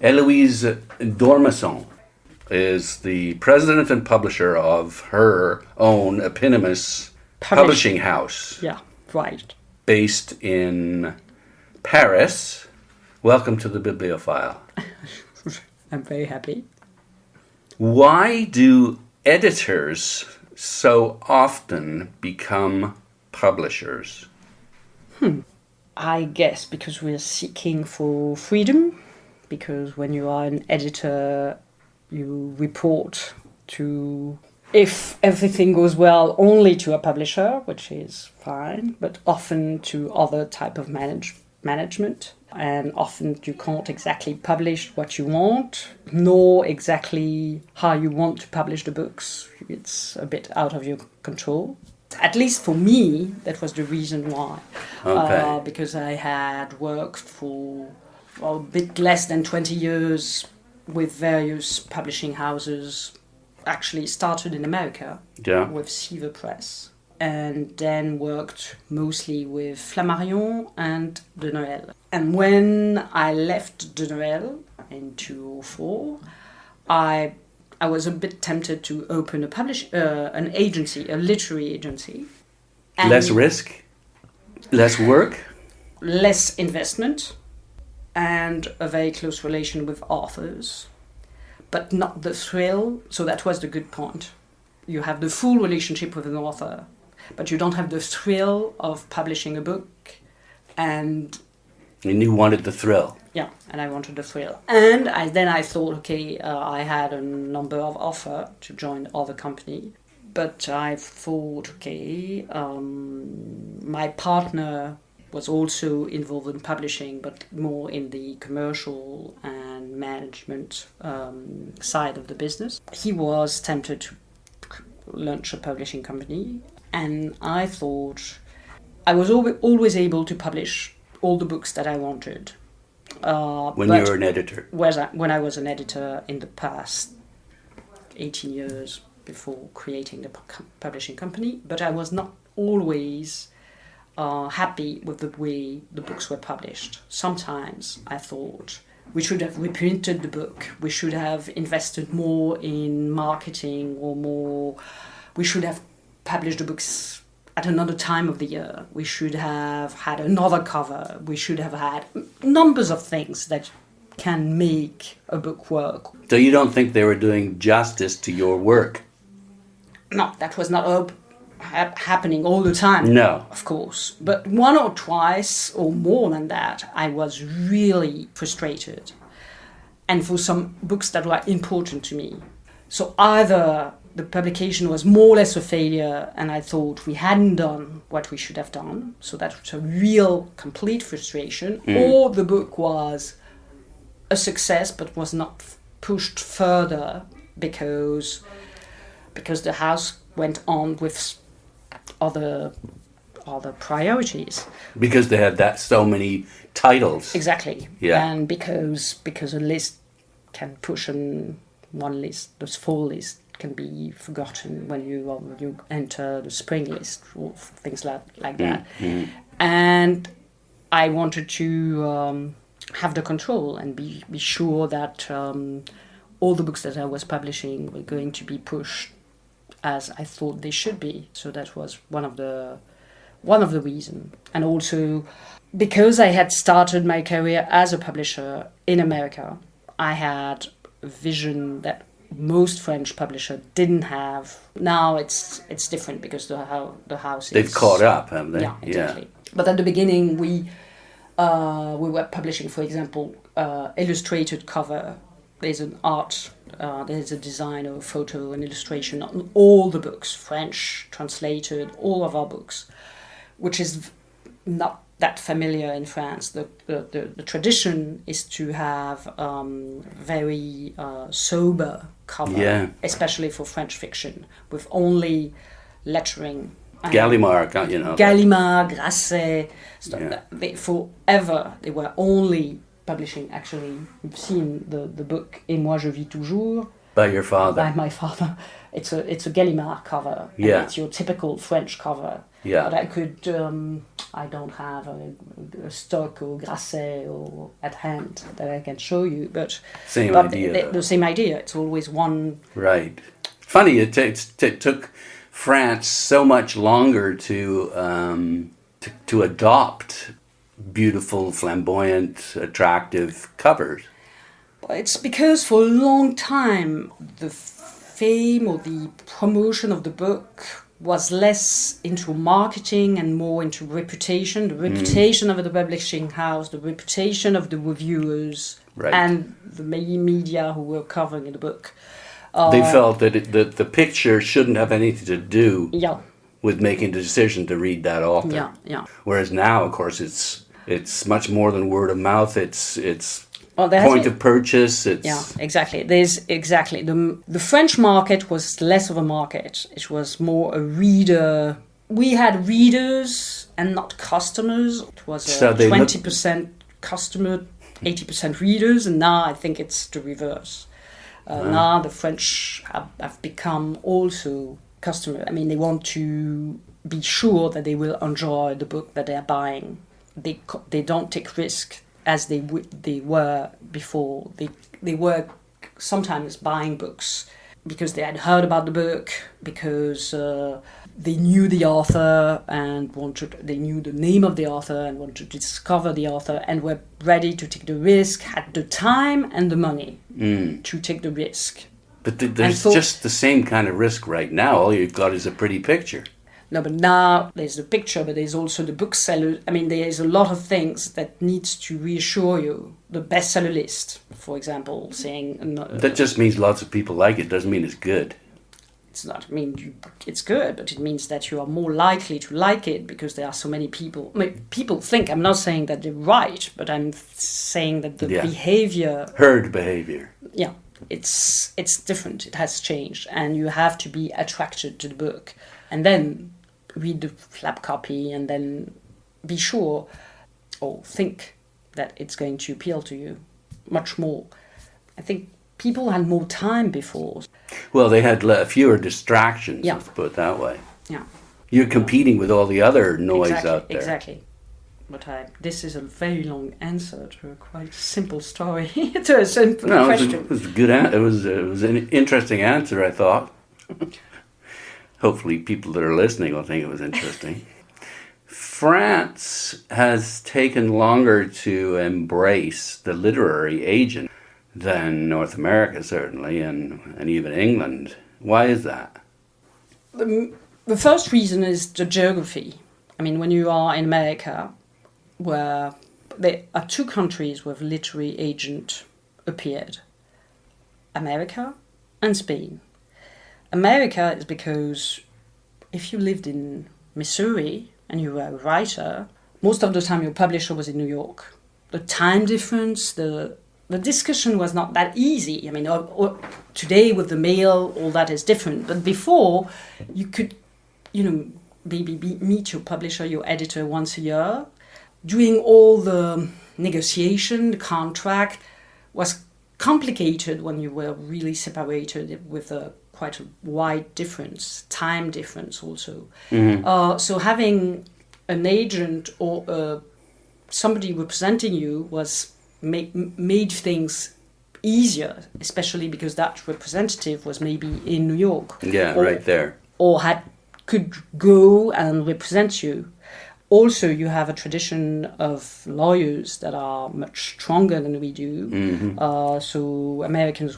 Héloïse Dormesson is the president and publisher of her own eponymous publishing house. Yeah, right. Based in Paris. Welcome to the Bibliophile. I'm very happy. Why do editors so often become publishers? I guess because we're seeking for freedom, because when you are an editor, you report to, if everything goes well, only to a publisher, which is fine, but often to other type of management. And often you can't exactly publish what you want, nor exactly how you want to publish the books. It's a bit out of your control. At least for me, that was the reason why. Okay. Because I had worked for a bit less than 20 years with various publishing houses. Actually started in America with Seaver Press, and then worked mostly with Flammarion and Denoël. And when I left Denoël in 2004, I was a bit tempted to open an agency, a literary agency. Less risk, less work, less investment, and a very close relation with authors, but not the thrill. So that was the good point. You have the full relationship with an author, but you don't have the thrill of publishing a book. And you wanted the thrill. Yeah, and I wanted the thrill. And then I thought, okay, I had a number of offers to join other company. But I thought, okay, my partner was also involved in publishing, but more in the commercial and management side of the business. He was tempted to launch a publishing company. And I thought I was always able to publish all the books that I wanted. When you were an editor? When I was an editor in the past 18 years before creating the publishing company, but I was not always happy with the way the books were published. Sometimes I thought we should have reprinted the book, we should have invested more in marketing, we should have published the books at another time of the year. We should have had another cover. We should have had numbers of things that can make a book work. So you don't think they were doing justice to your work? No, that was not happening all the time. No. Of course. But one or twice or more than that, I was really frustrated. And for some books that were important to me. So either the publication was more or less a failure and I thought we hadn't done what we should have done, so that was a real complete frustration, or the book was a success but was not pushed further because the house went on with other priorities. Because they had so many titles. Exactly. Yeah. And because a list can push one list, this full list can be forgotten when you enter the spring list or things like that. Mm-hmm. And I wanted to have the control and be sure that all the books that I was publishing were going to be pushed as I thought they should be. So that was one of the reasons. And also because I had started my career as a publisher in America, I had a vision that most French publishers didn't have. Now it's different because the house is... They've caught up, haven't they? Yeah, exactly. Yeah. But at the beginning, we were publishing, for example, illustrated cover. There's an art, there's a design or a photo and illustration on all the books, French, translated, all of our books, which is not that familiar in France. The tradition is to have very sober cover, especially for French fiction, with only lettering. Gallimard, Gallimard, Grasset, forever they were only publishing. Actually, you've seen the book Et moi je vis toujours. By your father. By my father. It's a Gallimard cover. Yeah. It's your typical French cover. Yeah. But I don't have a stock or Grasset or at hand that I can show you. But idea. The same idea. It's always one. Right. Funny, it took France so much longer to adopt beautiful, flamboyant, attractive covers. It's because for a long time the fame or the promotion of the book was less into marketing and more into reputation, the reputation of the publishing house, the reputation of the reviewers, right, and the media who were covering the book. They felt that the picture shouldn't have anything to do with making the decision to read that author. Whereas now, of course, it's much more than word of mouth. It's point of purchase. Exactly. The French market was less of a market. It was more a reader. We had readers and not customers. It was 20% customer, 80% readers, and now I think it's the reverse. Now the French have become also customer. I mean, they want to be sure that they will enjoy the book that they are buying. They don't take risk as they were before. They were sometimes buying books because they had heard about the book, because they knew the author and they knew the name of the author and wanted to discover the author and were ready to take the risk, had the time and the money to take the risk. But there's just the same kind of risk right now. All you've got is a pretty picture. No, but now there's the picture, but there's also the bookseller. I mean, there's a lot of things that needs to reassure you. The bestseller list, for example, saying... that just means lots of people like it. Doesn't mean it's good. It's not. I mean, it's good, but it means that you are more likely to like it because there are so many people. I mean, people think, I'm not saying that they're right, but I'm saying that the behavior... Herd behavior. Yeah, it's different. It has changed, and you have to be attracted to the book. And then read the flap copy and then be sure or think that it's going to appeal to you much more. I think people had more time before. Well, they had fewer distractions, let's put it that way. Yeah. You're competing with all the other noise out there. Exactly. But this is a very long answer to a quite simple story, to a simple question. It was a good it was an interesting answer, I thought. Hopefully people that are listening will think it was interesting. France has taken longer to embrace the literary agent than North America, certainly, and even England. Why is that? The first reason is the geography. I mean, when you are in America, where there are two countries where literary agent appeared, America and Spain. America is because if you lived in Missouri and you were a writer, most of the time your publisher was in New York. The time difference, the discussion was not that easy. I mean, today with the mail, all that is different. But before, you could, maybe meet your publisher, your editor once a year. Doing all the negotiation, the contract was complicated when you were really separated with quite a wide difference, time difference also. Mm-hmm. So having an agent or somebody representing you was made things easier, especially because that representative was maybe in New York. Yeah, right there. Or could go and represent you. Also, you have a tradition of lawyers that are much stronger than we do. Mm-hmm. So Americans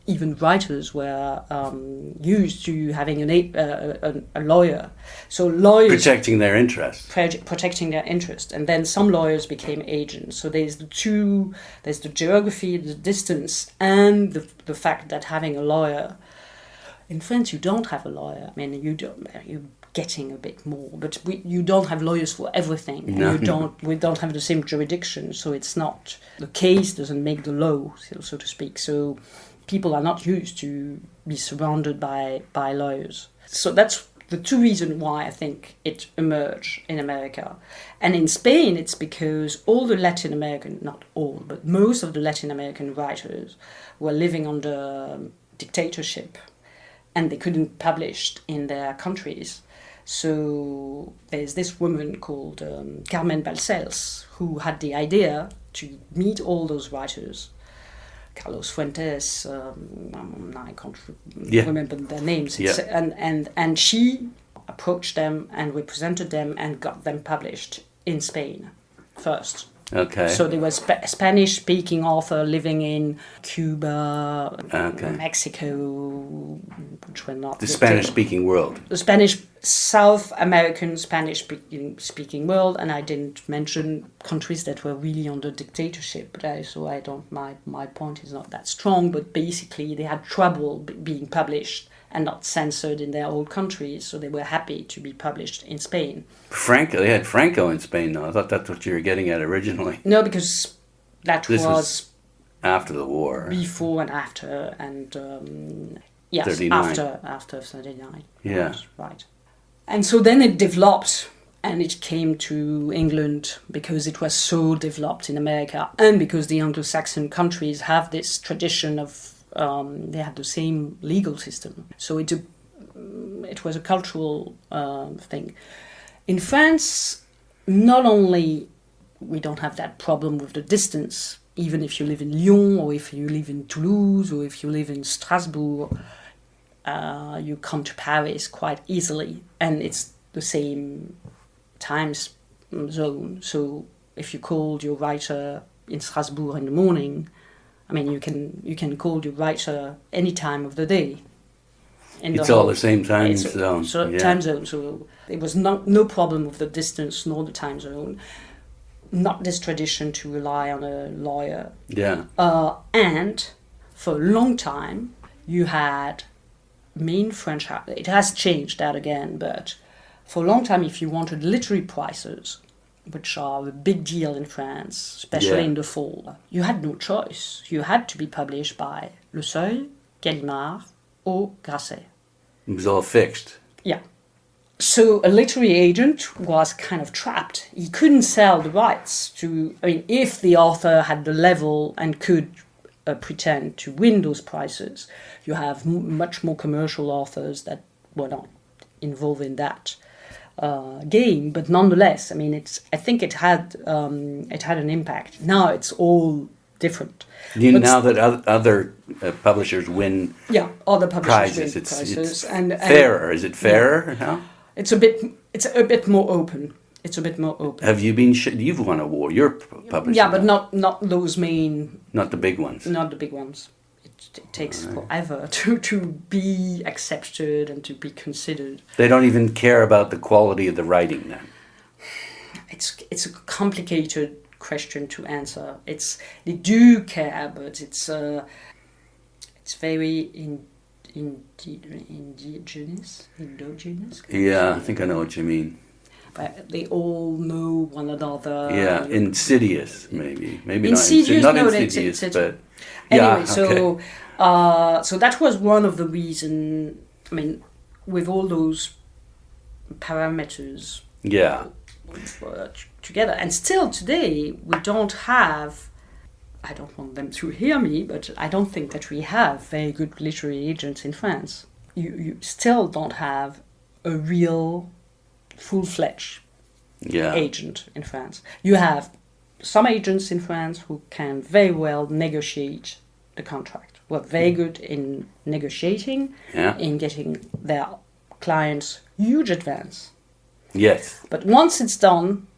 even writers were used to having a lawyer. So lawyers... Protecting their interests. Protecting their interest. And then some lawyers became agents. So there's the geography, the distance, and the fact that having a lawyer... In France, you don't have a lawyer. I mean, you're getting a bit more, but you don't have lawyers for everything. No. We don't have the same jurisdiction, so it's not... The case doesn't make the law, so to speak. So people are not used to be surrounded by lawyers. So that's the two reasons why I think it emerged in America. And in Spain, it's because all the Latin American, not all, but most of the Latin American writers were living under dictatorship, and they couldn't publish in their countries. So there's this woman called Carmen Balcells who had the idea to meet all those writers. Carlos Fuentes, I can't remember their names. Yeah. And she approached them and represented them and got them published in Spain first. Okay. So there was Spanish-speaking author living in Cuba, Mexico, which were not... The Spanish-speaking world. The South American Spanish-speaking world, and I didn't mention countries that were really under dictatorship. So I don't... My point is not that strong, but basically they had trouble being published and not censored in their old countries, so they were happy to be published in Spain. They had Franco in Spain, though. I thought that's what you were getting at originally. No, because this was after the war. Before and after, and yes, 39. after 39. Yeah. Right. And so then it developed, and it came to England because it was so developed in America, and because the Anglo-Saxon countries have this tradition of they had the same legal system. So it was a cultural thing. In France, not only we don't have that problem with the distance, even if you live in Lyon, or if you live in Toulouse, or if you live in Strasbourg, you come to Paris quite easily, and it's the same time zone. So if you called your writer in Strasbourg in the morning, I mean, you can call your writer any time of the day. It's all the same time zone. Time zone. So there was no problem with the distance nor the time zone. Not this tradition to rely on a lawyer. Yeah. And for a long time, you had main French. It has changed that again, but for a long time, if you wanted literary prizes, which are a big deal in France, especially in the fall, you had no choice. You had to be published by Le Seuil, Gallimard, or Grasset. It was all fixed. Yeah. So a literary agent was kind of trapped. He couldn't sell the rights to... I mean, if the author had the level and could pretend to win those prizes, you have much more commercial authors that were not involved in that game, but nonetheless, I mean, I think it had an impact. Now it's all different. Now that other publishers win, other publishers prizes, win prizes, and fairer. Is it fairer now? It's a bit more open. It's a bit more open. Have you been? You've won a award. You're published. Yeah, but not those main. Not the big ones. Not the big ones. It takes forever to be accepted and to be considered. They don't even care about the quality of the writing then. It's a complicated question to answer. They do care, but it's very endogenous. Yeah, I think I know what you mean. But they all know one another. Yeah, insidious maybe. Maybe insidious, not insidious, but. Anyway, so that was one of the reasons. I mean, with all those parameters, together, and still today we don't have. I don't want them to hear me, but I don't think that we have very good literary agents in France. You still don't have a real, full-fledged agent in France. You have some agents in France who can very well negotiate the contract, who are very good in negotiating, in getting their clients huge advance. Yes. But once it's done,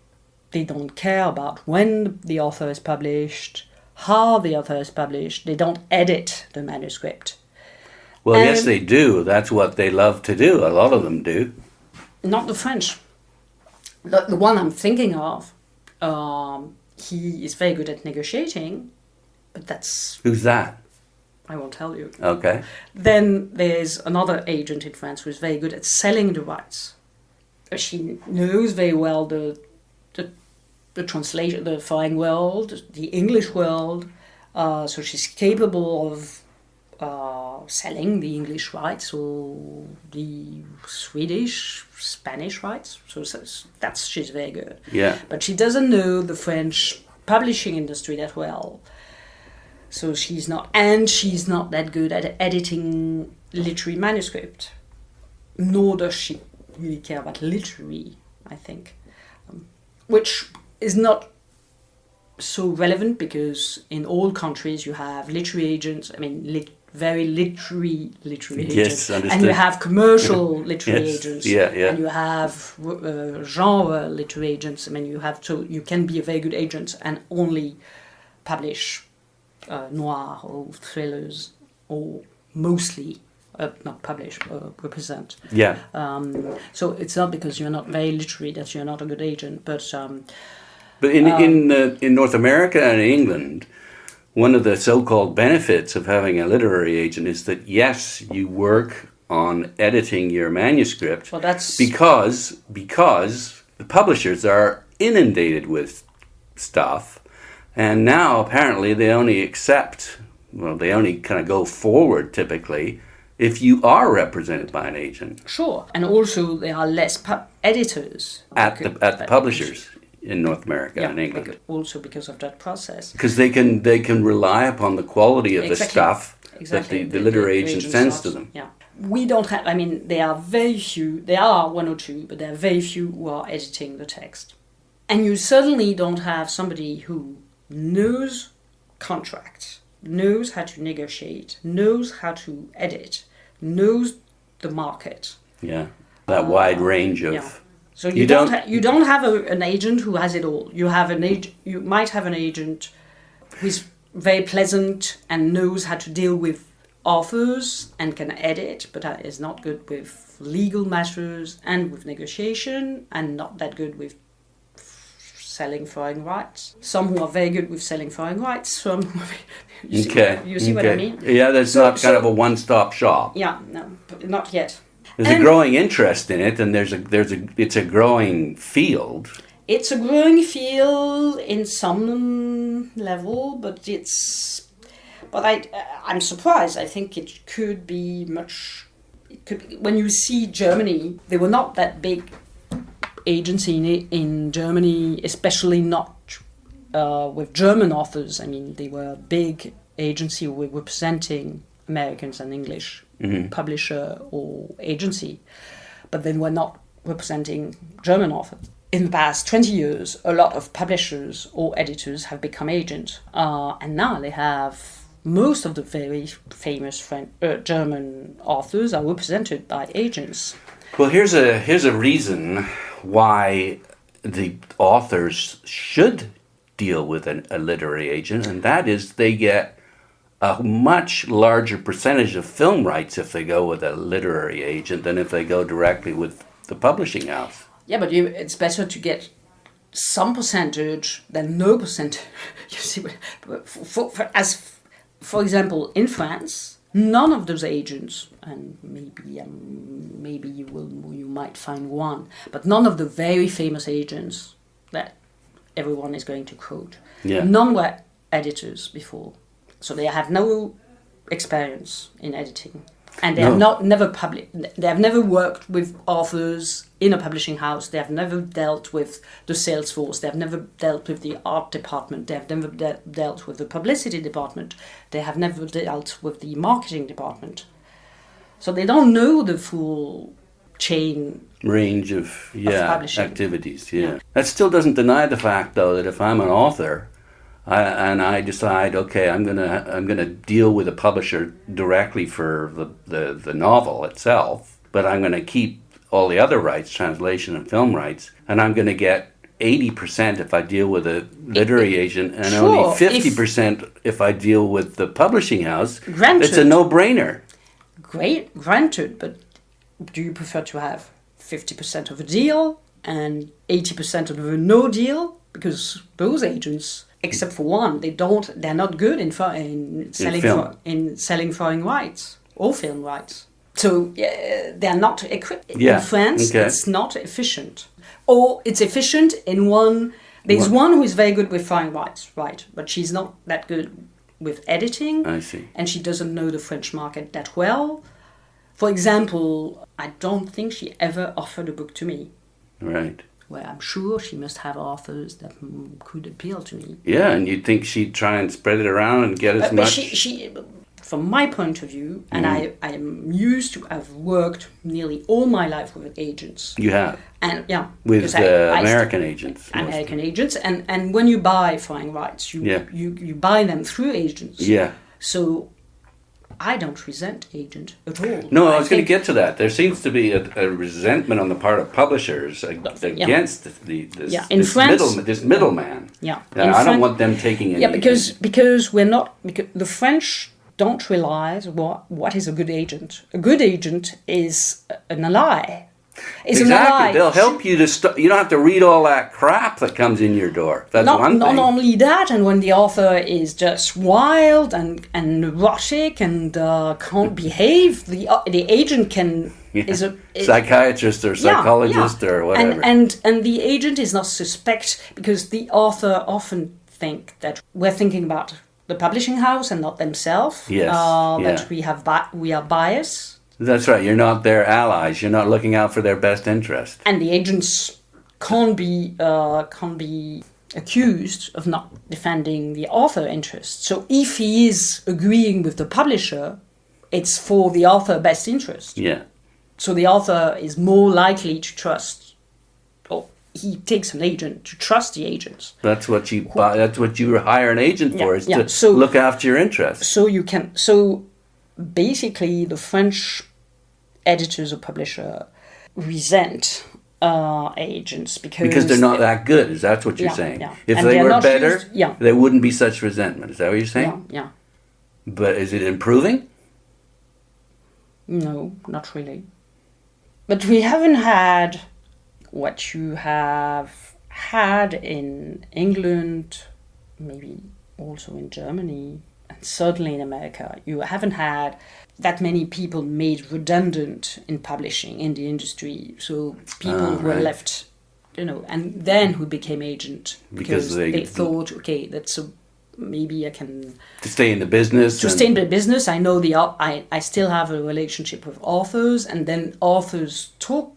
they don't care about when the author is published, how the author is published. They don't edit the manuscript. Well, yes, they do. That's what they love to do. A lot of them do. Not the French. The one I'm thinking of, he is very good at negotiating, but that's... Who's that? I won't tell you. Okay. Then there's another agent in France who's very good at selling the rights. She knows very well the translation, the foreign world, the English world, so she's capable of selling the English rights or the Swedish, Spanish rights. So she's very good. Yeah. But she doesn't know the French publishing industry that well. So she's not that good at editing literary manuscript. Nor does she really care about literary, I think, which is not so relevant because in all countries you have literary agents. I mean, very literary agents, and you have commercial literary agents, and you have genre literary agents. I mean, you can be a very good agent and only publish noir or thrillers, or mostly not publish, represent. Yeah. So it's not because you're not very literary that you're not a good agent, but in North America and England, one of the so-called benefits of having a literary agent is that, yes, you work on editing your manuscript, well, that's because the publishers are inundated with stuff, and now apparently they only kind of go forward typically if you are represented by an agent. Sure, and also there are less editors at the publishers in North America and England. Also because of that process. Because they can rely upon the quality of the stuff that the literary agent sends to them. Yeah. We don't have, I mean, there are very few, there are one or two, but there are very few who are editing the text. And you certainly don't have somebody who knows contracts, knows how to negotiate, knows how to edit, knows the market. Yeah, that wide range of... Yeah. So you don't have an agent who has it all. You might have an agent who's very pleasant and knows how to deal with authors and can edit, but is not good with legal matters and with negotiation, and not that good with selling foreign rights. Some who are very good with selling foreign rights. Some who you see what I mean? Yeah, that's not kind of a one-stop shop. Yeah, no, not yet. There's a growing interest in it, and it's a growing field. It's a growing field in some level, but I'm surprised. I think it could be much. When you see Germany, they were not that big agency in Germany, especially not with German authors. I mean, they were a big agency representing Americans and English. Mm-hmm. Publisher or agency, but they were not representing German authors. In the past 20 years, a lot of publishers or editors have become agents, and now they have most of the very famous German authors are represented by agents. Well, here's a reason why the authors should deal with a literary agent, and that is they get a much larger percentage of film rights if they go with a literary agent than if they go directly with the publishing house. Yeah, but it's better to get some percentage than no percentage. You see, for example, in France, none of those agents, and maybe you might find one, but none of the very famous agents that everyone is going to quote, none were editors before. So they have no experience in editing, and they have never worked with authors in a publishing house. They have never dealt with the sales force. They have never dealt with the art department. They have never dealt with the publicity department. They have never dealt with the marketing department. So they don't know the full range of activities. Yeah, that still doesn't deny the fact, though, that if I'm an author. And I decide, okay, I'm gonna deal with a publisher directly for the novel itself, but I'm gonna keep all the other rights, translation and film rights, and I'm gonna get 80% if I deal with a literary agent, and only 50% if I deal with the publishing house. Granted, it's a no-brainer. Granted, but do you prefer to have 50% of a deal and 80% of a no deal? Because those agents, except for one, they're not good in selling foreign rights or film rights. So they're not equipped. In France, it's not efficient. Or it's efficient in one. There's one who is very good with foreign rights, right? But she's not that good with editing. I see. And she doesn't know the French market that well. For example, I don't think she ever offered a book to me. Right. Well, I'm sure she must have authors that could appeal to me. Yeah, and you'd think she'd try and spread it around and get as much... from my point of view, and I am used to, I've worked nearly all my life with agents. You have? And yeah. With American agents. American agents. And when you buy foreign rights, you buy them through agents. Yeah. So I don't resent agent at all. No, I was going to get to that. There seems to be a resentment on the part of publishers against this middleman. Yeah. I don't want them taking any... Yeah, because the French don't realize what is a good agent. A good agent is an ally. Exactly. They'll help you to... You don't have to read all that crap that comes in your door. That's one thing. Not only that, and when the author is just wild and neurotic and can't behave, the agent can... psychiatrist or psychologist or whatever. And the agent is not suspect, because the author often think that we're thinking about the publishing house and not themselves. Yes. That we are biased. That's right. You're not their allies. You're not looking out for their best interest. And the agents can't be accused of not defending the author interest. So if he is agreeing with the publisher, it's for the author best interest. Yeah. So the author is more likely to trust, or he takes an agent to trust the agents. That's what you buy. That's what you hire an agent for, is to look after your interests. So basically, the French editors or publisher resent agents because they're not that good. Is that what you're saying? Yeah. If they were better, there wouldn't be such resentment. Is that what you're saying? Yeah. But is it improving? No, not really. But we haven't had what you have had in England, maybe also in Germany, and certainly in America. You haven't had that many people made redundant in publishing, in the industry. So people who were left, and then who became agent because they thought, okay, maybe I can... To stay in the business. Stay in the business. I know I still have a relationship with authors, and then authors talk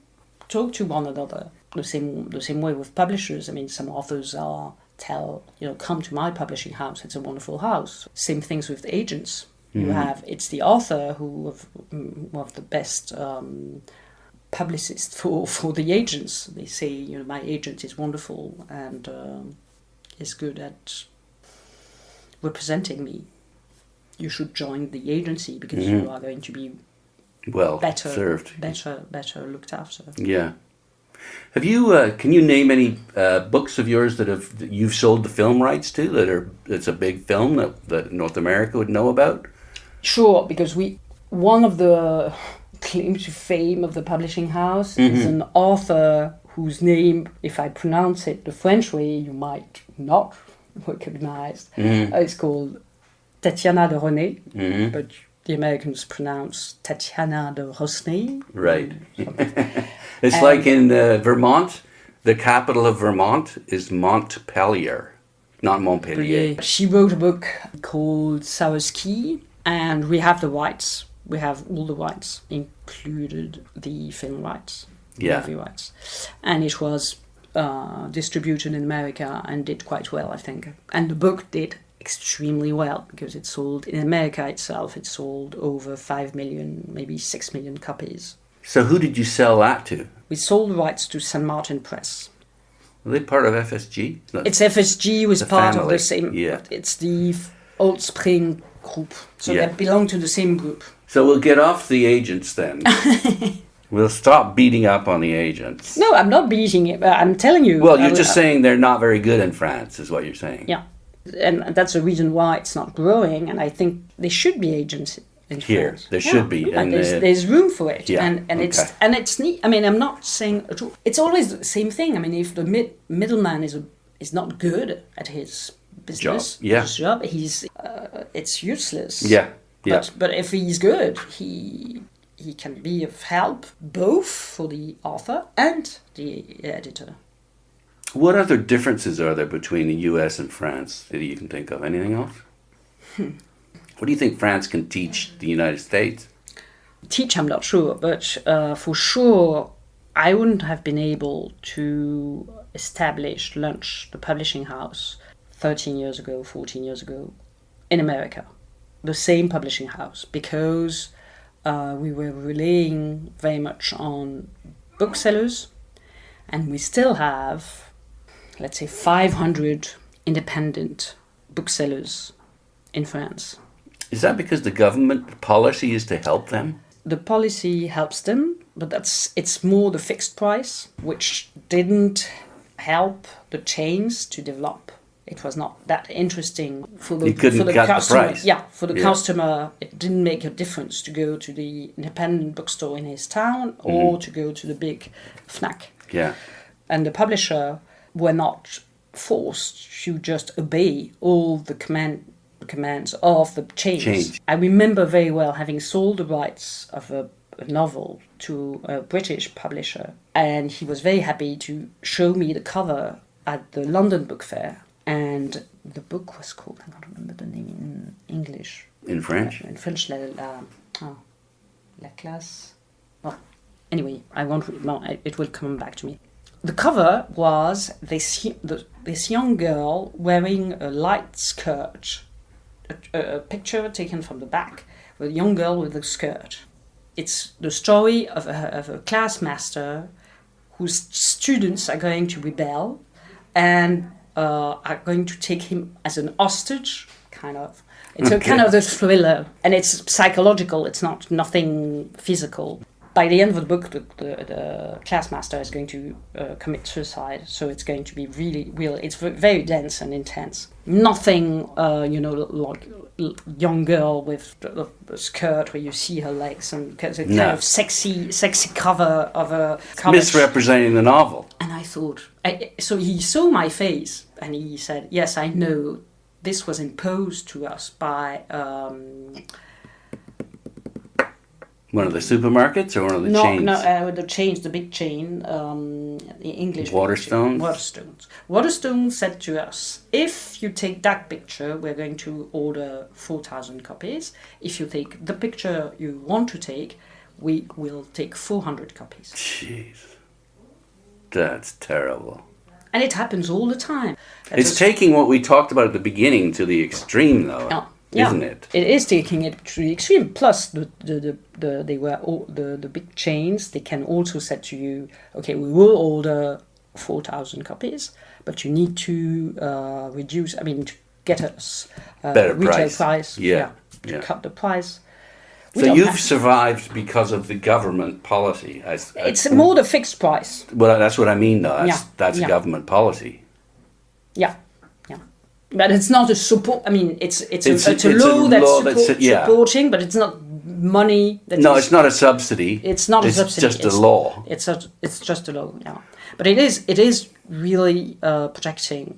to one another the same way with publishers. I mean, some authors come to my publishing house, it's a wonderful house. Same things with agents. It's the author who of the best publicist for the agents. They say, my agent is wonderful and is good at representing me. You should join the agency because you are going to be better served, better looked after. Yeah. Have you? Can you name any books of yours that you've sold the film rights to? It's a big film that North America would know about. Sure, because one of the claims to fame of the publishing house is an author whose name, if I pronounce it the French way, you might not recognize. It's called Tatiana de René, but the Americans pronounce Tatiana de Rosny. Right. It's like in Vermont, the capital of Vermont is Montpelier, not Montpellier. She wrote a book called Sour Ski, and we have the rights. We have all the rights, included the film rights, movie rights. And it was distributed in America and did quite well, I think. And the book did extremely well because it sold, in America itself, it sold over 5 million, maybe 6 million copies. So who did you sell that to? We sold the rights to St. Martin Press. Are they part of FSG? It's FSG, was part family. Of the same... Yeah. It's the Old Spring group. So they belong to the same group. So we'll get off the agents then. We'll stop beating up on the agents. No, I'm not beating it. I'm telling you. Well, you're just saying they're not very good in France, is what you're saying. Yeah. And that's the reason why it's not growing. And I think there should be agents in here. France. There should be. Yeah, and there's room for it. Yeah. And it's neat. I mean, I'm not saying at all. It's always the same thing. I mean, if the middleman is not good at his business, his job, it's useless. Yeah. Yeah. But if he's good, he can be of help both for the author and the editor. What other differences are there between the US and France that you can think of? Anything else? What do you think France can teach the United States? Teach, I'm not sure, but for sure, I wouldn't have been able to launch the publishing house 13 years ago, 14 years ago in America. the same publishing house because we were relying very much on booksellers, and we still have, let's say, 500 independent booksellers in France. Is that because the government policy is to help them? The policy helps them, but it's more the fixed price, which didn't help the chains to develop. It was not that interesting for the customer. The price. Yeah, for the customer, it didn't make a difference to go to the independent bookstore in his town or to go to the big Fnac. Yeah. And the publisher were not forced to just obey all the commands of the chains. I remember very well having sold the rights of a novel to a British publisher, and he was very happy to show me the cover at the London Book Fair. And the book was called, I can't remember the name in English. In French? In French, La Classe. Well, anyway, it will come back to me. The cover was this young girl wearing a light skirt, a picture taken from the back with a young girl with a skirt. It's the story of a class master whose students are going to rebel and are going to take him as an hostage, kind of. It's a kind of a thriller, and it's psychological. It's nothing physical. By the end of the book, the class master is going to commit suicide. So it's going to be really real. It's very dense and intense. Nothing, like young girl with a skirt where you see her legs, and it's a kind of sexy cover of a comic. Misrepresenting the novel. And I thought, so he saw my face and he said, "Yes, I know. This was imposed to us by." One of the supermarkets or one of the chains? No, the chains, the big chain, the English. Waterstones? Waterstones said to us, if you take that picture, we're going to order 4,000 copies. If you take the picture you want to take, we will take 400 copies. Jeez. That's terrible. And it happens all the time. It's taking what we talked about at the beginning to the extreme, though. Yeah. Isn't it? It is taking it to the extreme. Plus, the big chains. They can also say to you, "Okay, we will order 4,000 copies, but you need to reduce. I mean, to get us better retail price. Yeah. Cut the price." So you've survived because of the government policy. It's more the fixed price. Well, that's what I mean, though. That's government policy. Yeah. But it's not a support. I mean, it's a law that's supporting, but it's not money. It's not a subsidy. It's not a subsidy. It's just a law. It's just a law. Yeah, but it is really protecting.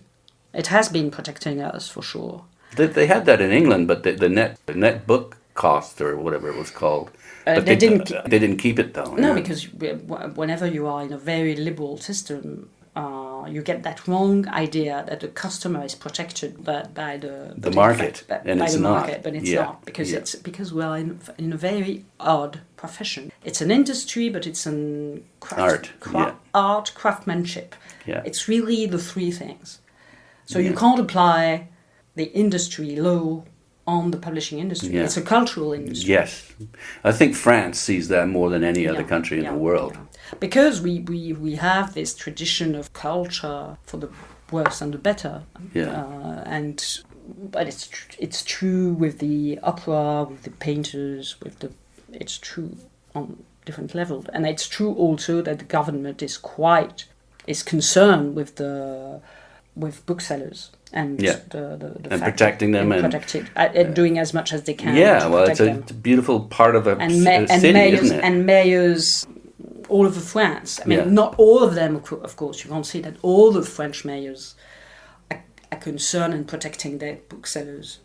It has been protecting us for sure. They had that in England, but the net book cost or whatever it was called. But they didn't keep it though. No, because whenever you are in a very liberal system. You get that wrong idea that the customer is protected by the market, and by it's the not. Market, but it's not because we are in a very odd profession. It's an industry, but it's an art, craftsmanship. Yeah. It's really the three things. So you can't apply the industry law on the publishing industry. It's a cultural industry. Yes, I think France sees that more than any other country in the world. Yeah. Because we have this tradition of culture for the worse and the better. But it's true with the opera, with the painters, it's true on different levels, and it's true also that the government is concerned with booksellers. And and protecting them and doing as much as they can. Yeah, well, it's a beautiful part of a city, isn't it? And mayors all over France. I mean, not all of them, of course. You can't say that all the French mayors are concerned in protecting their booksellers.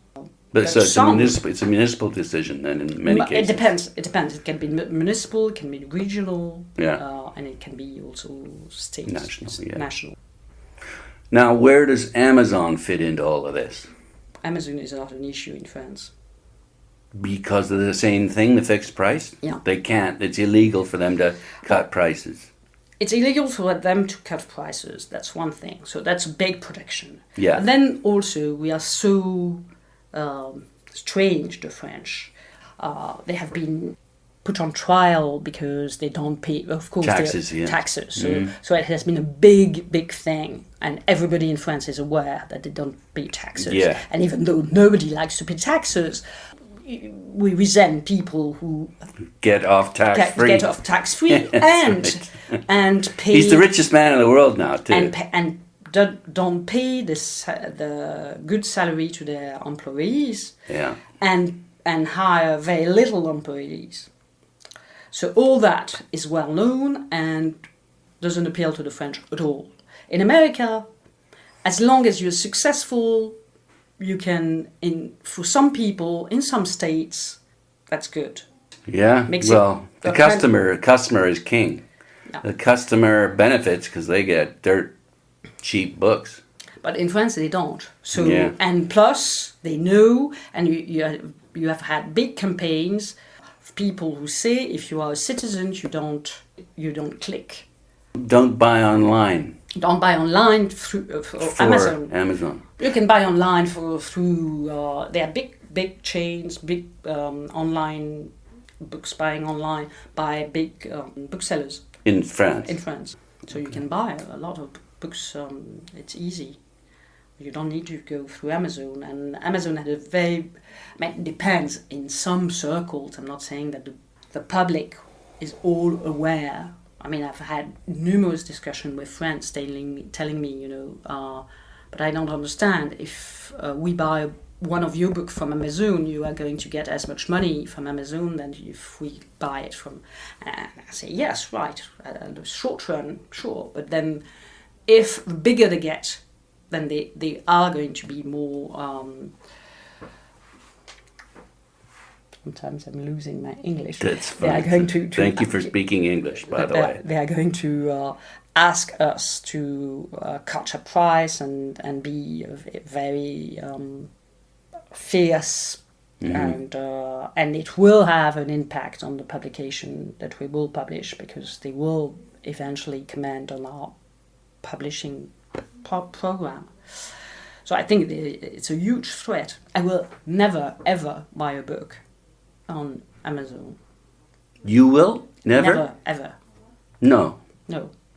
But it's a municipal decision, then, in many cases. It depends. It can be municipal, it can be regional, and it can be also state, national. Now, where does Amazon fit into all of this? Amazon is not an issue in France. Because of the same thing, the fixed price? Yeah. They can't. It's illegal for them to cut prices. It's illegal for them to cut prices. That's one thing. So that's a big protection. Yeah. And then also we are so strange, the French. They have been put on trial because they don't pay, of course, taxes. So it has been a big thing, and everybody in France is aware that they don't pay taxes. Yeah. And even though nobody likes to pay taxes, we resent people who get off tax-free. Get off tax-free and pay. He's the richest man in the world now, too. And don't pay the good salary to their employees. Yeah. And hire very little employees. So all that is well known and doesn't appeal to the French at all. In America, as long as you're successful, you can, for some people, in some states, that's good. Yeah, the customer is king. Yeah. The customer benefits because they get dirt cheap books. But in France, they don't. So and plus, they know, and you have had big campaigns of people who say if you are a citizen, you don't click. Don't buy online. Don't buy online through Amazon. You can buy online through. There are big chains, big online books buying online by big booksellers in France. So you can buy a lot of books. It's easy. You don't need to go through Amazon, and Amazon had it depends in some circles. I'm not saying that the public is all aware. I mean, I've had numerous discussions with friends telling me, but I don't understand. If we buy one of your books from Amazon, you are going to get as much money from Amazon than if we buy it from. And I say, yes, right. In the short run, sure. But then if the bigger they get, then they are going to be more... sometimes I'm losing my English. That's fine. They are going to thank you for speaking English, by the way. They are going to ask us to cut a price and be very fierce, and it will have an impact on the publication that we will publish, because they will eventually comment on our publishing program. So I think it's a huge threat. I will never ever buy a book on Amazon. You will? Never? Never, ever. No.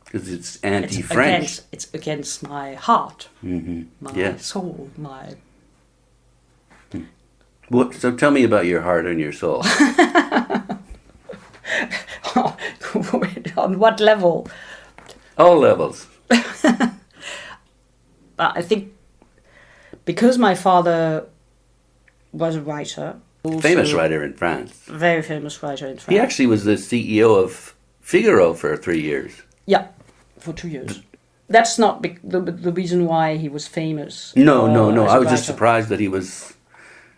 Because it's anti-French. It's against my heart, my soul, my... So tell me about your heart and your soul. On what level? All levels. I think because my father was a writer... famous writer in France. Very famous writer in France. He actually was the CEO of Figaro for 3 years. Yeah, for 2 years. That's not the reason why he was famous. No. I was just surprised that he was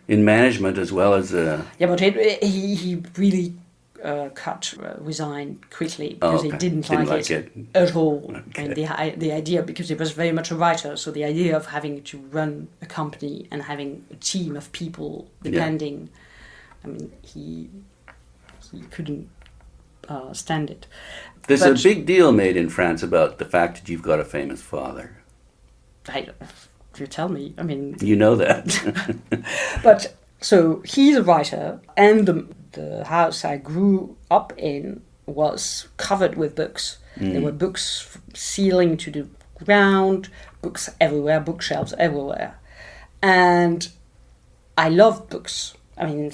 in management as well as... Yeah, but he really resigned quickly because he didn't like it at all. Okay. And the idea, because he was very much a writer, so the idea of having to run a company and having a team of people depending, I mean, he couldn't stand it. There's a big deal made in France about the fact that you've got a famous father. You tell me, I mean... You know that. But, so, he's a writer, and the house I grew up in was covered with books. There were books ceiling to the ground, books everywhere, bookshelves everywhere. And I loved books. I mean,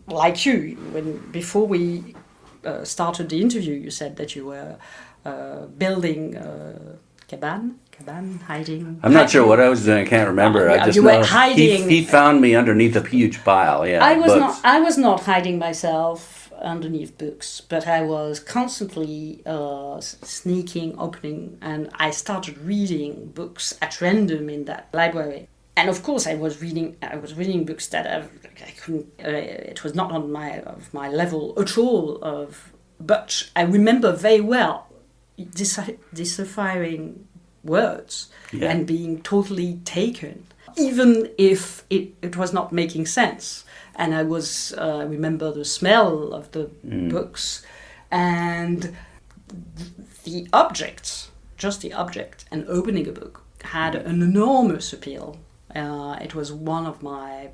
like you, before we started the interview, you said that you were building a cabin, hiding. I'm not sure what I was doing. I can't remember. I just know hiding. He found me underneath a huge pile. Yeah, I was not hiding myself underneath books, but I was constantly sneaking, opening, and I started reading books at random in that library. And of course, I was reading books that I couldn't. It was not on my level at all. But I remember very well deciphering words and being totally taken, even if it was not making sense. And I remember the smell of the books and the object, just the object, and opening a book had an enormous appeal. It was one of my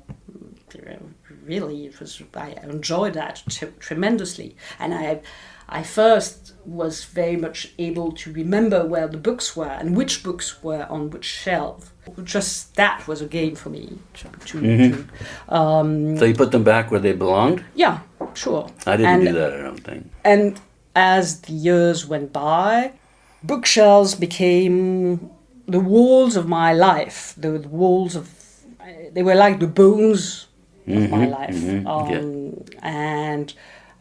really, I enjoyed that tremendously. And I first was very much able to remember where the books were and which books were on which shelf. Just that was a game for me. So you put them back where they belonged? Yeah, sure. I didn't do that, I don't think. And as the years went by, bookshelves became the walls of my life. They were like the bones of my life. And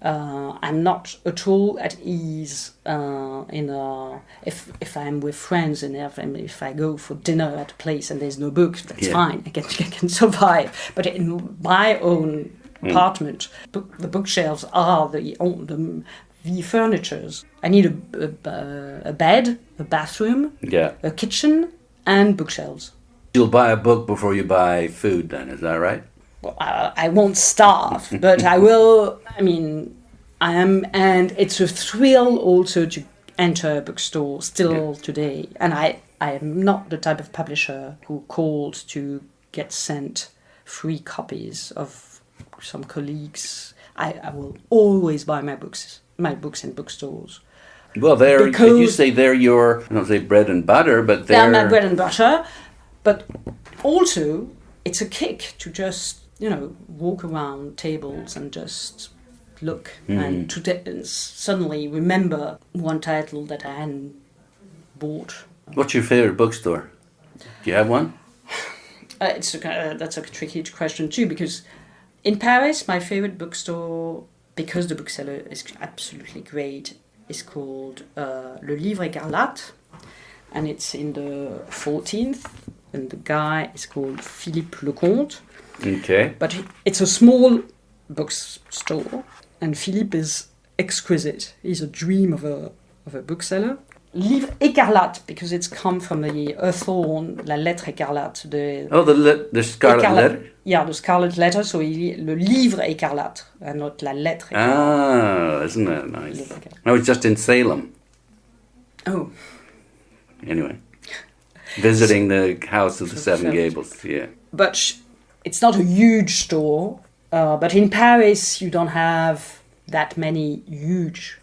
I'm not at all at ease if I'm with friends and if I go for dinner at a place and there's no book, that's fine. I can survive. But in my own apartment, the bookshelves are the furnitures. I need a bed, a bathroom, a kitchen, and bookshelves. You'll buy a book before you buy food, then, is that right? Well, I won't starve, but I will. I mean, I am, and it's a thrill also to enter a bookstore still today. And I am not the type of publisher who calls to get sent free copies of some colleagues. I will always buy my books in bookstores. Well, if you say they're your, I don't say bread and butter, but they're my bread and butter. But also, it's a kick to just, walk around tables and just look and suddenly remember one title that I hadn't bought. What's your favorite bookstore? Do you have one? That's a tricky question too, because in Paris, my favorite bookstore, because the bookseller is absolutely great, is called Le Livre Écarlate, and it's in the 14th, and the guy is called Philippe Lecomte. Okay. But it's a small bookstore, and Philippe is exquisite. He's a dream of a bookseller. Livre Écarlate, because it's come from the thorn, la lettre écarlate. The scarlet letter? Yeah, the scarlet letter, so le livre écarlate, and not la lettre écarlate. Ah, isn't that nice? I was just in Salem. Oh. Anyway, visiting the House of the Seven Gables, yeah. But it's not a huge store, but in Paris you don't have that many huge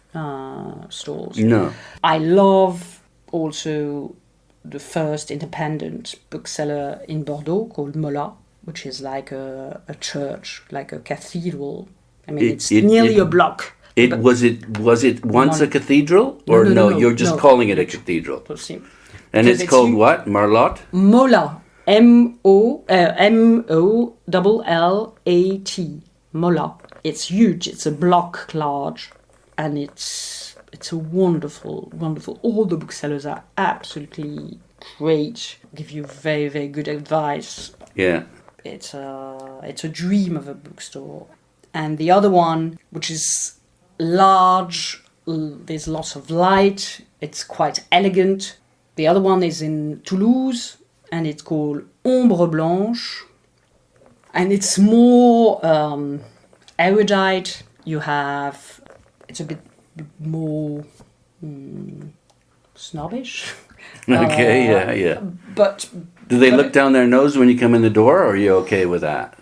stores. No. I love also the first independent bookseller in Bordeaux called Mola, which is like a church, like a cathedral. I mean, it's nearly a block. Was it once a cathedral? Or no, you're just calling it a cathedral? And it's called what? Marlot? Mola. M-O-L-L-A-T. Mola. It's huge. It's a block large. And it's a wonderful. All the booksellers are absolutely great. Give you very, very good advice. Yeah. It's a dream of a bookstore. And the other one, which is large, there's lots of light. It's quite elegant. The other one is in Toulouse, and it's called Ombre Blanche. And it's more erudite. It's a bit more snobbish. Okay, yeah. But do they look down their nose when you come in the door, or are you okay with that?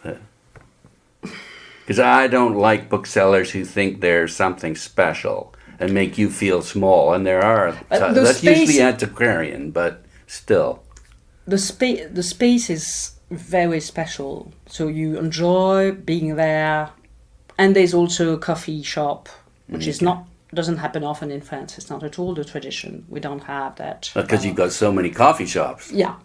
Because I don't like booksellers who think they're something special and make you feel small. And there are. That's usually antiquarian, but still. The space is very special. So you enjoy being there. And there's also a coffee shop, which doesn't happen often in France. It's not at all the tradition. We don't have that. Because you've got so many coffee shops. Yeah.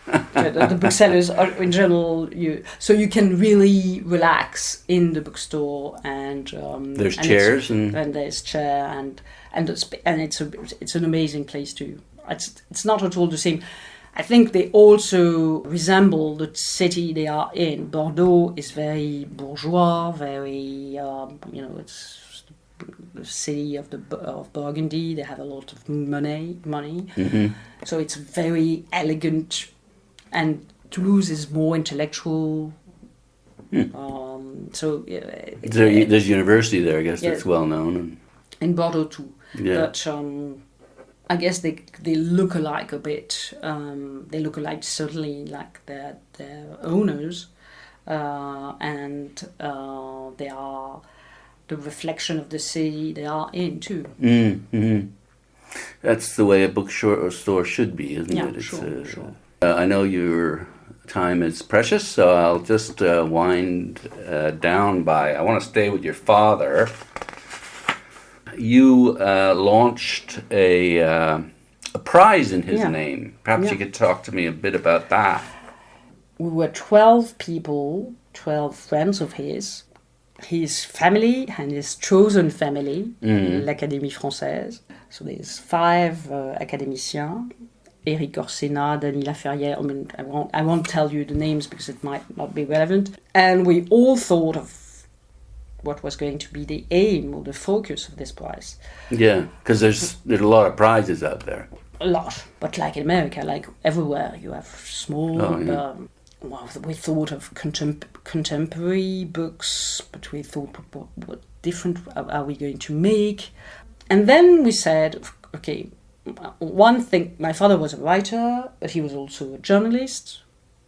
The booksellers are, in general, you can really relax in the bookstore, and there's chairs and there's chair and it's an amazing place too. It's not at all the same. I think they also resemble the city they are in. Bordeaux is very bourgeois, very it's the city of Burgundy. They have a lot of money. Mm-hmm. So it's very elegant. And Toulouse is more intellectual. There's university there, I guess, that's well known. In Bordeaux too. Yeah. But I guess they look alike a bit. They look alike certainly like their owners. and they are the reflection of the city they are in too. Mm-hmm. That's the way a bookstore should be, isn't it? It's, sure. I know your time is precious, so I'll just wind down by, I want to stay with your father. You launched a prize in his name. Perhaps you could talk to me a bit about that. We were 12 people, 12 friends of his family and his chosen family, l'Académie Française. So there's 5 académiciens, Éric Orsena, Denis Laferrière. I mean, I won't tell you the names because it might not be relevant. And we all thought of what was going to be the aim or the focus of this prize. Yeah, because there's a lot of prizes out there. A lot, but like in America, like everywhere, you have small. We thought of contemporary books, but we thought, what different are we going to make? And then we said, okay, one thing, my father was a writer, but he was also a journalist.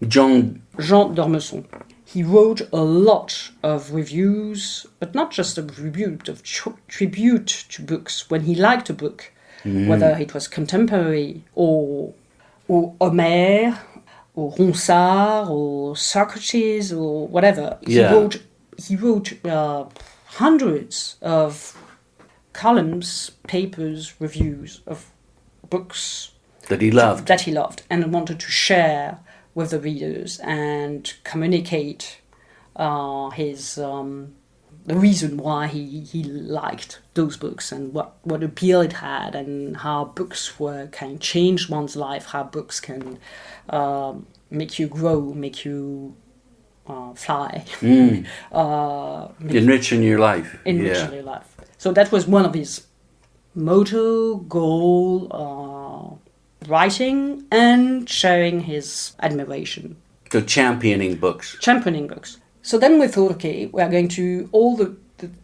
Jean d'Ormesson. He wrote a lot of reviews, but not just a review, of tribute to books. When he liked a book, whether it was contemporary or Homer, or Ronsard, or Socrates, or whatever. He wrote hundreds of columns, papers, reviews of books that he loved, and wanted to share with the readers and communicate the reason why he liked those books and what appeal it had and how books can change one's life, how books can make you grow, make you fly, enriching your life. Your life. So that was one of his motto, goal, writing and sharing his admiration. So championing books. So then we thought, okay, we are going to, all the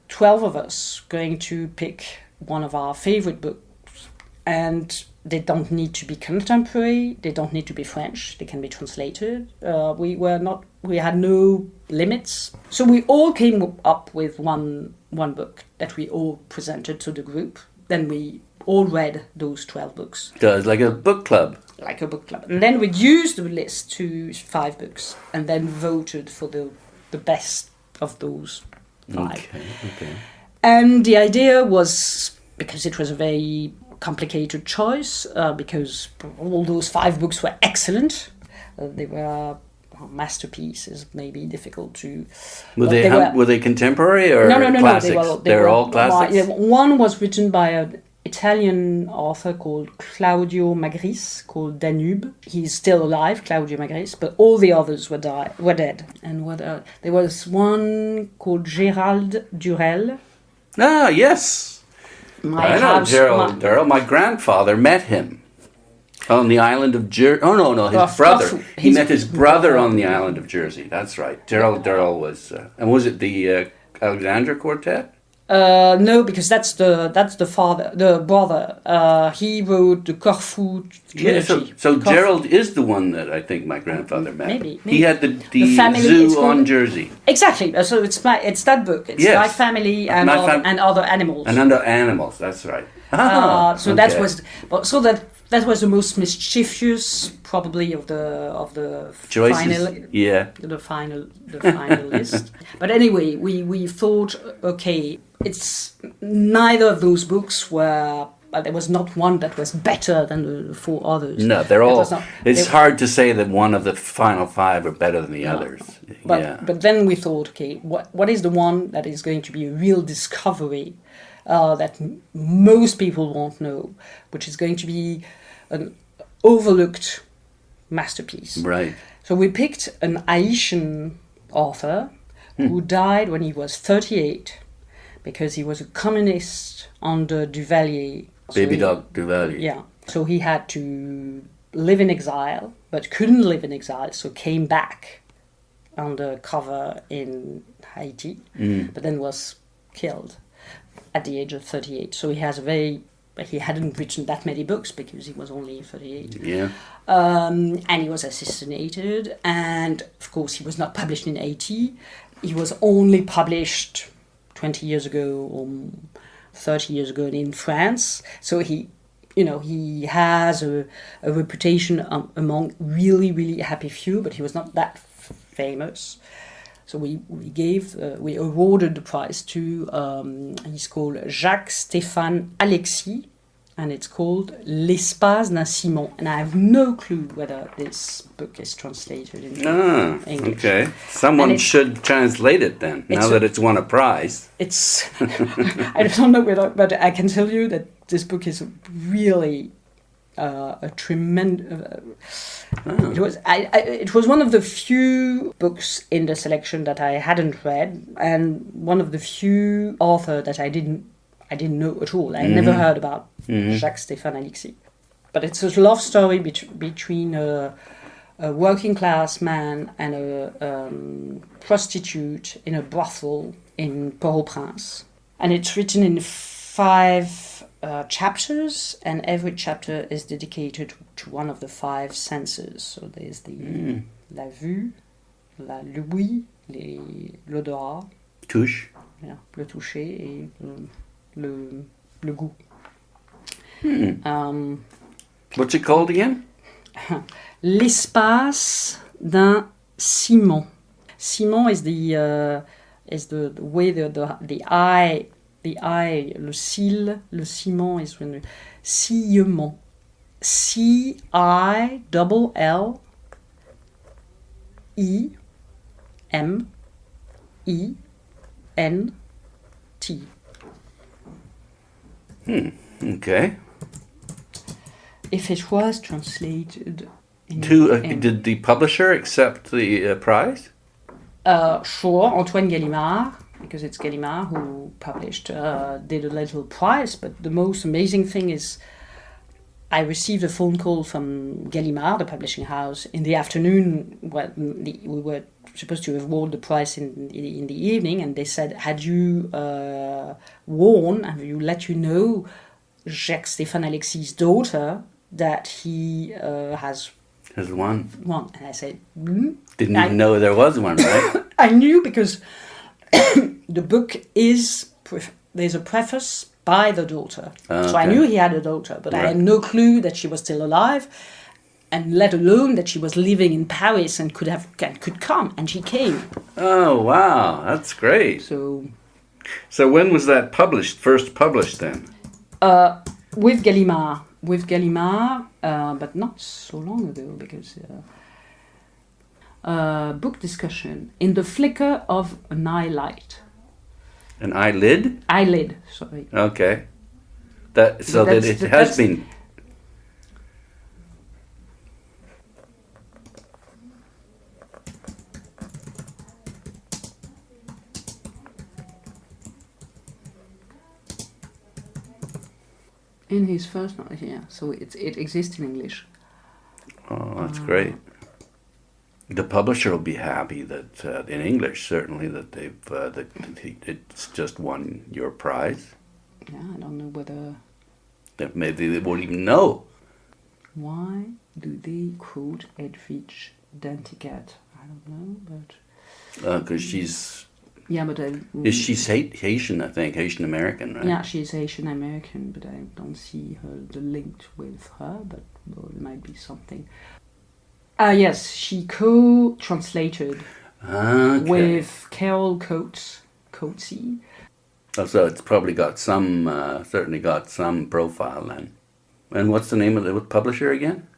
12 of us, going to pick one of our favorite books. And they don't need to be contemporary, they don't need to be French, they can be translated. We had no limits. So we all came up with one book that we all presented to the group. Then we all read those 12 books. Like a book club. And then reduced the list to 5 books and then voted for the best of those 5. Okay. And the idea was, because it was a very complicated choice, because all those 5 books were excellent. They were masterpieces, maybe difficult to... Were they contemporary or classics? No, They're all classics? One was written by an Italian author called Claudio Magris, called Danube. He's still alive, Claudio Magris, but all the others were dead. And there was one called Gerald Durrell. Ah, yes. I know Gerald Durrell. My grandfather met him on the island of Jersey. Oh, no, his brother. He met his brother on the island of Jersey. That's right. Gerald Durrell was... and was it the Alexandra Quartet? No, because that's the brother. He wrote the Corfu trilogy. So Gerald is the one that I think my grandfather met. Maybe. He had the zoo on Jersey. Exactly. So it's that book. It's My Family and Other Animals. And Other Animals. That's right. That was the most mischievous, probably, of the choices. The final list. But anyway, we thought, okay, it's neither of those books were. There was not one that was better than the 4 others. No, they're all. It's hard to say that one of the final 5 are better than the others. But then we thought, okay, what is the one that is going to be a real discovery that most people won't know, which is going to be an overlooked masterpiece. Right. So we picked an Haitian author who died when he was 38 because he was a communist under Duvalier. Duvalier. Yeah. So he had to live in exile, but couldn't live in exile, so came back undercover in Haiti, but then was killed at the age of 38. So he has a very he hadn't written that many books because he was only 38. Yeah. And he was assassinated, and of course he was not published in 80. He was only published 20 years ago or 30 years ago in France. So he has a reputation among really, really happy few, but he was not that famous. So we awarded the prize to, he's called Jacques-Stéphane Alexis, and it's called L'Espace d'un Simon. And I have no clue whether this book is translated into English. Okay. Someone should translate it then, now that it's won a prize. It's, I don't know whether, but I can tell you that this book is really a tremendous... It was one of the few books in the selection that I hadn't read, and one of the few authors that I didn't know at all. I never heard about Jacques-Stéphane Alexis. But it's a love story between a working class man and a prostitute in a brothel in Port-au-Prince. And it's written in 5 chapters, and every chapter is dedicated to one of the 5 senses. So there's the la vue, l'ouïe, l'odorat, touche, le toucher, et le goût. What's it called again? L'espace d'un Simon. Simon is the way the eye. The eye, le cil, le ciment is when sillement. C-I-L-L-I-M-E-N-T. Okay. If it was translated did the publisher accept the prize? Sure, Antoine Gallimard, because it's Gallimard who published, did a little prize. But the most amazing thing is I received a phone call from Gallimard, the publishing house, in the afternoon. Well, we were supposed to award the prize in the evening, and they said, have you let you know Jacques-Stéphane Alexis' daughter that he has won? And I said, Didn't even know there was one, right? I knew because the book there's a preface by the daughter. So I knew he had a daughter, but I had no clue that she was still alive, and let alone that she was living in Paris and could come, and she came. Oh, wow, that's great. So when was that first published then? With Gallimard, but not so long ago, because book discussion in the flicker of an eye light. An eyelid? Eyelid, sorry. Okay. That it has been. In his first novel, yeah. So it exists in English. Oh, that's great. The publisher will be happy that in English, certainly, that it's just won your prize. Yeah, I don't know whether. That maybe they won't even know. Why do they quote Edwidge Danticat? I don't know, but. Because she's. Yeah, but is she Haitian? I think Haitian American, right? Yeah, she's Haitian American, but I don't see the link with her. But it might be something. Yes, she co-translated with Carol Coetzee. Oh, so it's probably got certainly got some profile then. And what's the name of the publisher again?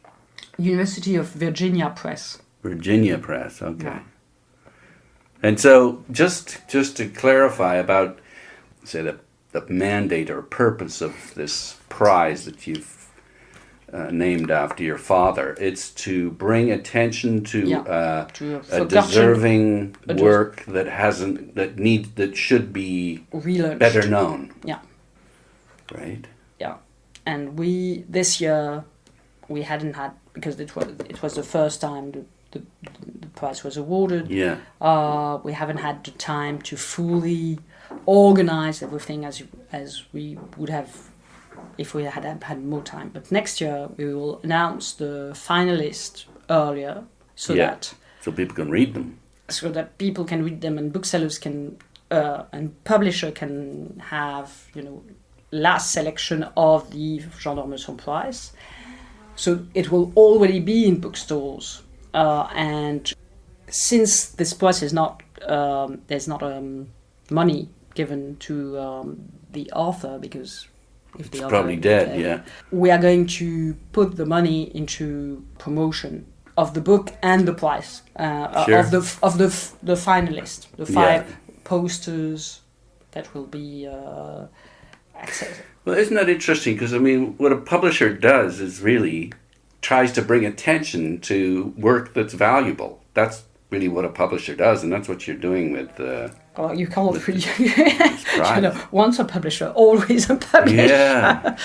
University of Virginia Press. Virginia Press, okay. Yeah. And so just to clarify about, say, the mandate or purpose of this prize that you've named after your father, it's to bring attention to a deserving work that should be relaunched. Better known. Yeah. Right. Yeah, and this year we hadn't had, because it was the first time the prize was awarded. Yeah. We haven't had the time to fully organize everything as we would have if we had more time. But next year we will announce the finalists earlier so people can read them. So that people can read them, and booksellers can and publisher can have, last selection of the Jean d'Ormesson prize. So it will already be in bookstores, and since this prize is not, there's not money given to the author, because if the it's author probably dead, we are going to put the money into promotion of the book and the prize of the finalist, the 5 posters that will be accessed. Well, isn't that interesting? Because, what a publisher does is really tries to bring attention to work that's valuable. That's really what a publisher does, and that's what you're doing with... you can't really... once a publisher, always a publisher. Yeah.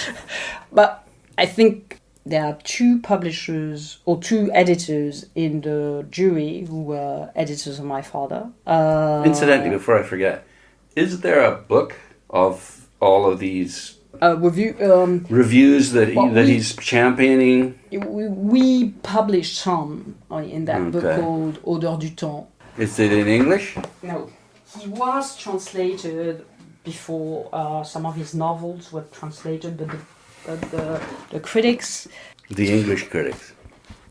But I think there are 2 publishers or 2 editors in the jury who were editors of my father. Incidentally, before I forget, is there a book of all of these reviews that he's championing? We published some in that book called Odeur du Temps. Is it in English? No. He was translated before. Some of his novels were translated, but the critics... The English critics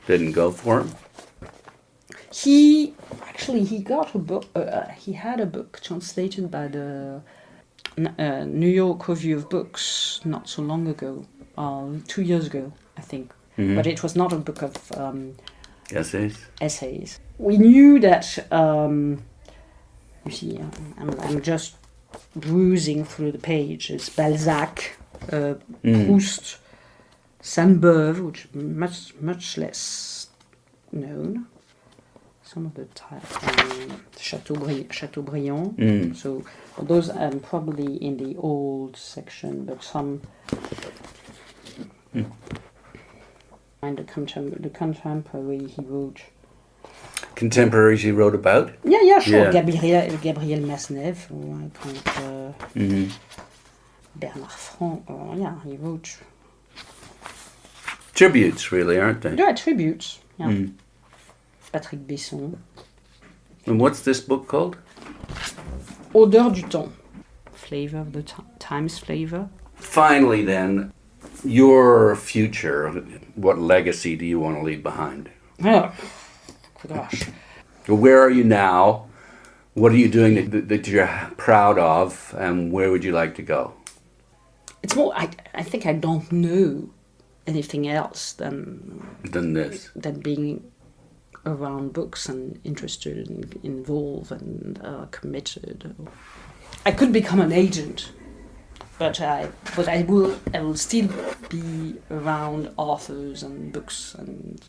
didn't go for him? He got a book... he had a book translated by the New York Review of Books not so long ago, 2 years ago, I think. Mm-hmm. But it was not a book of... Essays. We knew that... you see, I'm just bruising through the pages. Balzac, Proust, Sainte-Beuve, which is much less known. Some of the Chateaubriand. So those are probably in the old section, but some and the contemporary he wrote. Contemporaries he wrote about? Yeah, sure. Yeah. Gabriel Masnev, Bernard Franck. He wrote tributes, really, aren't they? Yeah, tributes. Yeah. Patrick Besson. And what's this book called? Odeur du Temps. Flavor of the time's flavor. Finally, then, your future. What legacy do you want to leave behind? Oh, gosh. Where are you now? What are you doing that you're proud of? And where would you like to go? It's more, I think I don't know anything else than this. Than being around books and interested and involved and committed. I could become an agent, but I will still be around authors and books, and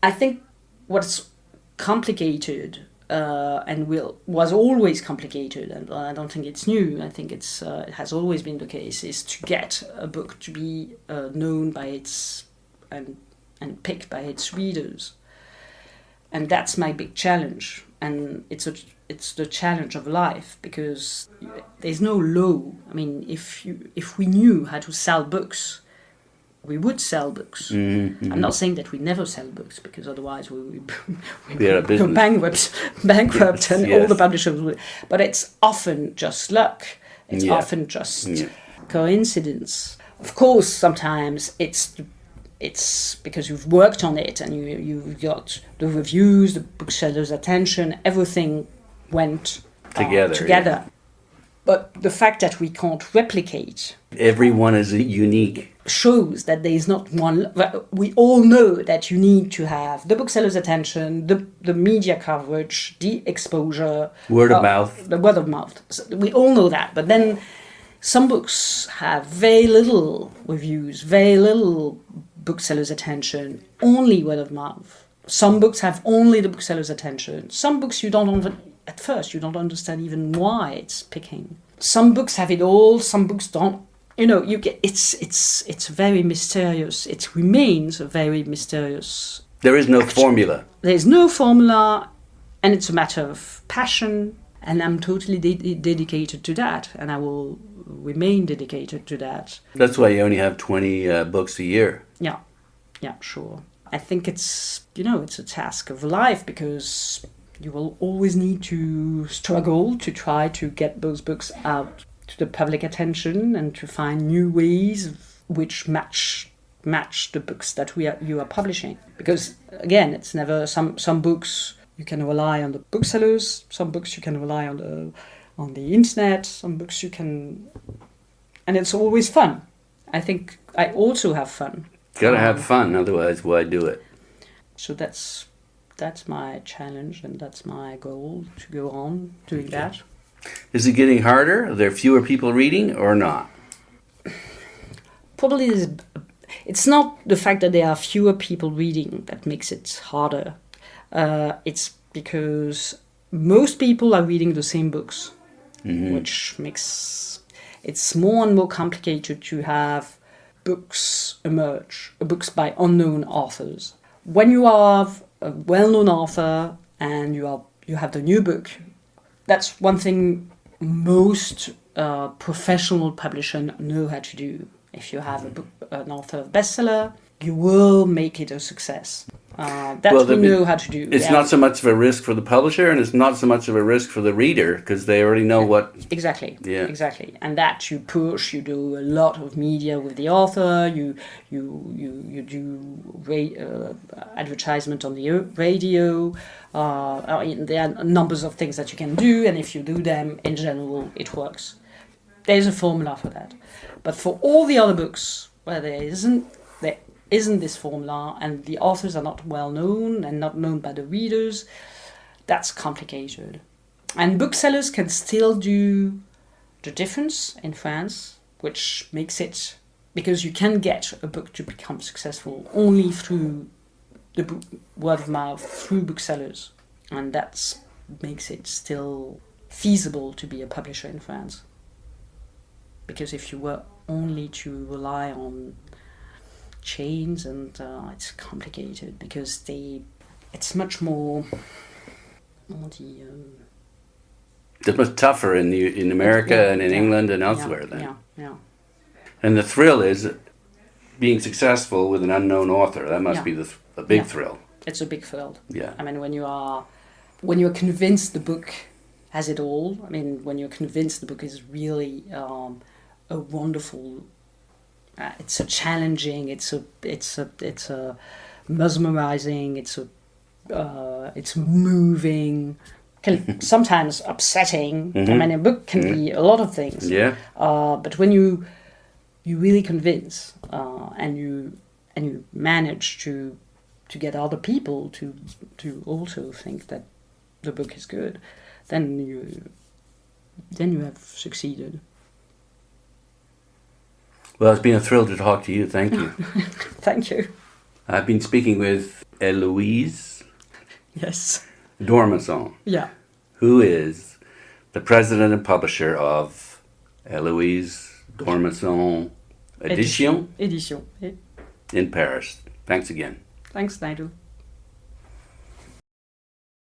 I think what's complicated and was always complicated, and I don't think it's new. I think it has always been the case, is to get a book to be known by its and picked by its readers. And that's my big challenge, and it's the challenge of life, because there's no law. I mean, if we knew how to sell books, we would sell books. Mm-hmm. I'm not saying that we never sell books, because otherwise we go bankrupt, and all the publishers would. But it's often just luck. It's often just coincidence. Of course, sometimes it's because you've worked on it and you've got the reviews, the booksellers' attention, everything went together. Yeah. But the fact that we can't replicate... Everyone is unique. ...shows that there is not one... We all know that you need to have the bookseller's attention, the media coverage, the exposure... Word of mouth. The word of mouth. So we all know that. But then some books have very little reviews, very little bookseller's attention, only word of mouth. Some books have only the bookseller's attention. Some books at first you don't understand even why it's picking. Some books have it all, some books don't. It's very mysterious. It remains a very mysterious. There is no formula. There's no formula, and it's a matter of passion, and I'm totally dedicated to that, and I will remain dedicated to that. That's why you only have 20 books a year. Yeah, sure. I think it's a task of life, because you will always need to struggle to try to get those books out to the public attention and to find new ways which match the books that you are publishing. Because again, it's never some books you can rely on the booksellers, some books you can rely on the internet, some books you can, and it's always fun. I think I also have fun. Gotta have fun, otherwise why do it? So that's my challenge, and that's my goal, to go on doing that. Is it getting harder? Are there fewer people reading or not? Probably it's not the fact that there are fewer people reading that makes it harder. It's because most people are reading the same books, which makes it's more and more complicated to have books emerge, books by unknown authors. When you are a well-known author and you have the new book, that's one thing most professional publishers know how to do. If you have an author bestseller, you will make it a success. We know how to do. It's not so much of a risk for the publisher, and it's not so much of a risk for the reader, because they already know what... Exactly. Yeah. Exactly. And that you push, you do a lot of media with the author, you do advertisement on the radio. There are numbers of things that you can do, and if you do them, in general, it works. There's a formula for that. But for all the other books where there isn't this formula, and the authors are not well known and not known by the readers, that's complicated. And booksellers can still do the difference in France, which makes it, because you can get a book to become successful only through the word of mouth, through booksellers. And that makes it still feasible to be a publisher in France. Because if you were only to rely on chains, and it's complicated, because it's much more it's much tougher in America and in England and elsewhere then. Yeah. And the thrill is being successful with an unknown author. That must be a big thrill. It's a big thrill. Yeah. I mean, when you're convinced the book has it all. I mean, when you're convinced the book is really a wonderful. It's a challenging. It's a mesmerizing. It's moving. Sometimes upsetting. I mean, a book can be a lot of things. Yeah. But when you really convince and you manage to get other people to also think that the book is good, then you have succeeded. Well, it's been a thrill to talk to you. Thank you. Thank you. I've been speaking with Héloïse. Yes. Dormesson. Yeah. Who is the president and publisher of Héloïse Dormesson Edition Edition. in Paris. Thanks again. Thanks, Naidu.